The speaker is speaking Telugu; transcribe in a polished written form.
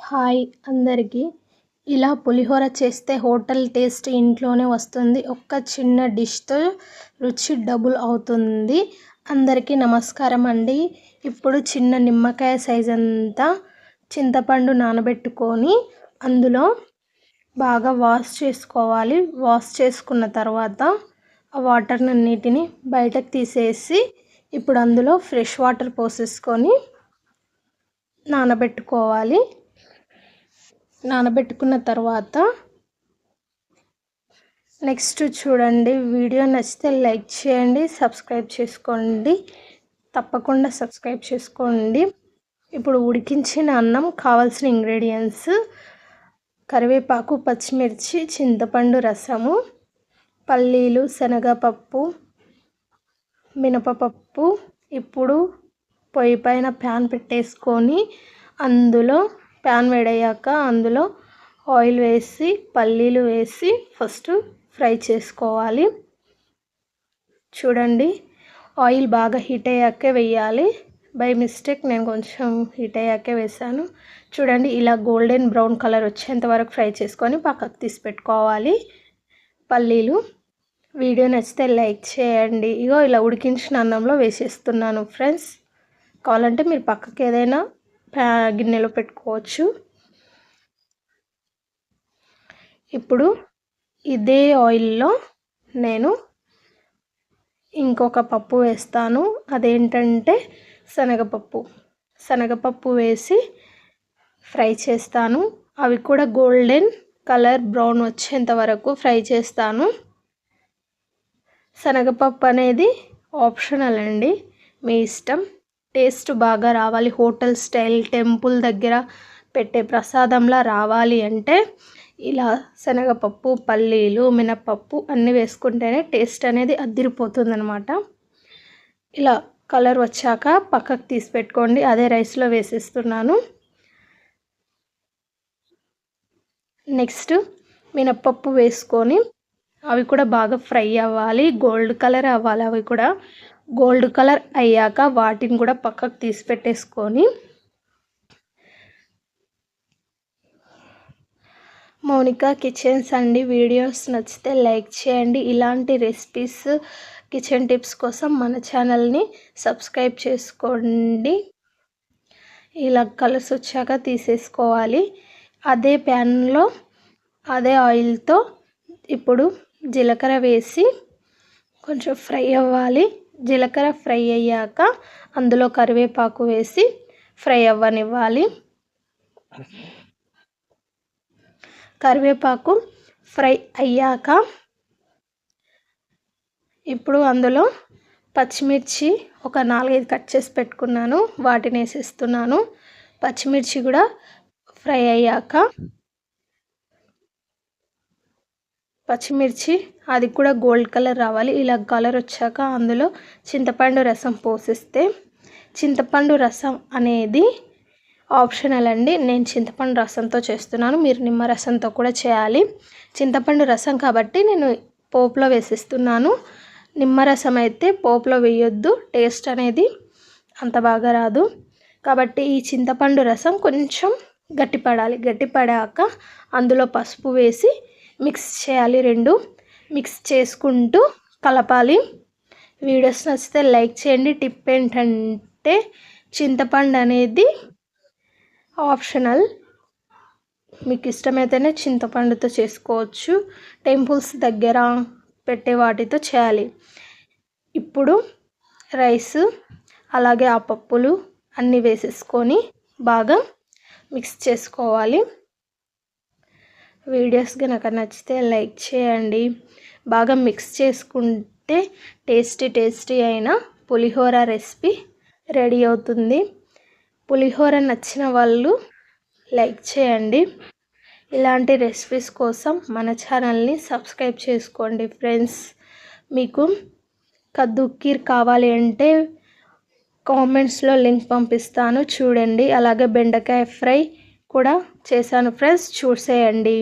హాయ్ అందరికీ. ఇలా పులిహోర చేస్తే హోటల్ టేస్ట్ ఇంట్లోనే వస్తుంది. ఒక్క చిన్న డిష్తో రుచి డబుల్ అవుతుంది. అందరికీ నమస్కారం అండి. ఇప్పుడు చిన్న నిమ్మకాయ సైజ్ అంతా చింతపండు నానబెట్టుకొని అందులో బాగా వాష్ చేసుకోవాలి. వాష్ చేసుకున్న తర్వాత ఆ వాటర్నన్నిటిని బయటకు తీసేసి ఇప్పుడు అందులో ఫ్రెష్ వాటర్ పోసేసుకొని నానబెట్టుకోవాలి. నానబెట్టుకున్న తర్వాత నెక్స్ట్ చూడండి. వీడియో నచ్చితే లైక్ చేయండి, సబ్స్క్రైబ్ చేసుకోండి, తప్పకుండా సబ్స్క్రైబ్ చేసుకోండి. ఇప్పుడు ఉడికించిన అన్నం, కావాల్సిన ఇంగ్రీడియంట్స్: కరివేపాకు, పచ్చిమిర్చి, చింతపండు రసము, పల్లీలు, శనగపప్పు, మినపపప్పు. ఇప్పుడు పొయ్యి పైన ప్యాన్ పెట్టేసుకొని అందులో ప్యాన్ వేడయ్యాక అందులో ఆయిల్ వేసి పల్లీలు వేసి ఫస్ట్ ఫ్రై చేసుకోవాలి. చూడండి, ఆయిల్ బాగా హీట్ అయ్యాకే వేయాలి. బై మిస్టేక్ నేను కొంచెం హీట్ అయ్యాకే వేసాను. చూడండి, ఇలా గోల్డెన్ బ్రౌన్ కలర్ వచ్చేంత వరకు ఫ్రై చేసుకొని పక్కకు తీసి పెట్టుకోవాలి పల్లీలు. వీడియో నచ్చితే లైక్ చేయండి. ఇగో ఇలా ఉడికించిన అన్నంలో వేసేస్తున్నాను ఫ్రెండ్స్. కావాలంటే మీరు పక్కకి ఏదైనా గిన్నెలో పెట్టుకోవచ్చు. ఇప్పుడు ఇదే ఆయిల్లో నేను ఇంకొక పప్పు వేస్తాను. అదేంటంటే శనగపప్పు వేసి ఫ్రై చేస్తాను. అవి కూడా గోల్డెన్ కలర్ బ్రౌన్ వచ్చేంత వరకు ఫ్రై చేస్తాను. శనగపప్పు అనేది ఆప్షనల్ అండి, మీ ఇష్టం. టేస్ట్ బాగా రావాలి, హోటల్ స్టైల్ టెంపుల్ దగ్గర పెట్టే ప్రసాదంలా రావాలి అంటే ఇలా శనగపప్పు, పల్లీలు, మినపప్పు అన్నీ వేసుకుంటేనే టేస్ట్ అనేది అదిరిపోతుంది అనమాట. ఇలా కలర్ వచ్చాక పక్కకు తీసి పెట్టుకోండి. అదే రైస్లో వేసేస్తున్నాను. నెక్స్ట్ మినపప్పు వేసుకొని అవి కూడా బాగా ఫ్రై అవ్వాలి, గోల్డ్ కలర్ అవ్వాలి. అవి కూడా గోల్డ్ కలర్ అయ్యాక వాటిని కూడా పక్కకు తీసి పెట్టేసుకొని మౌనిక కిచెన్స్ అండి. వీడియోస్ నచ్చితే లైక్ చేయండి. ఇలాంటి రెసిపీస్, కిచెన్ టిప్స్ కోసం మన ఛానల్ని సబ్స్క్రైబ్ చేసుకోండి. ఇలా కలర్స్ వచ్చాక తీసేసుకోవాలి. అదే ప్యాన్లో అదే ఆయిల్తో ఇప్పుడు జీలకర్ర వేసి కొంచెం ఫ్రై అవ్వాలి. జీలకర్ర ఫ్రై అయ్యాక అందులో కరివేపాకు వేసి ఫ్రై అవ్వనివ్వాలి. కరివేపాకు ఫ్రై అయ్యాక ఇప్పుడు అందులో పచ్చిమిర్చి ఒక 4-5 కట్ చేసి పెట్టుకున్నాను, వాటిని వేసేస్తున్నాను. పచ్చిమిర్చి కూడా ఫ్రై అయ్యాక పచ్చిమిర్చి అది కూడా గోల్డ్ కలర్ రావాలి. ఇలా కలర్ వచ్చాక అందులో చింతపండు రసం పోసేస్తే, చింతపండు రసం అనేది ఆప్షనల్ అండి. నేను చింతపండు రసంతో చేస్తున్నాను, మీరు నిమ్మరసంతో కూడా చేయాలి. చింతపండు రసం కాబట్టి నేను పోపులో వేసేస్తున్నాను. నిమ్మరసం అయితే పోపులో వేయొద్దు, టేస్ట్ అనేది అంత బాగా రాదు. కాబట్టి ఈ చింతపండు రసం కొంచెం గట్టిపడాలి. గట్టిపడాక అందులో పసుపు వేసి మిక్స్ చేయాలి. రెండు మిక్స్ చేసుకుంటూ కలపాలి. వీడియోస్ నచ్చితే లైక్ చేయండి. టిప్ ఏంటంటే చింతపండు అనేది ఆప్షనల్, మీకు ఇష్టమైతేనే చింతపండుతో చేసుకోవచ్చు. టెంపుల్స్ దగ్గర పెట్టే వాటితో చేయాలి. ఇప్పుడు రైస్ అలాగే ఆ పప్పులు అన్నీ వేసేసుకొని బాగా మిక్స్ చేసుకోవాలి. వీడియోస్ కనుక నచ్చితే లైక్ చేయండి. బాగా మిక్స్ చేసుకుంటే టేస్టీ అయిన పులిహోర రెసిపీ రెడీ అవుతుంది. పులిహోర నచ్చిన వాళ్ళు లైక్ చేయండి. ఇలాంటి రెసిపీస్ కోసం మన ఛానల్ని సబ్స్క్రైబ్ చేసుకోండి ఫ్రెండ్స్. మీకు కద్దు కీర్ కావాలి అంటే కామెంట్స్లో లింక్ పంపిస్తాను, చూడండి. అలాగే బెండకాయ ఫ్రై కూడా చేశాను ఫ్రెండ్స్, చూసేయండి.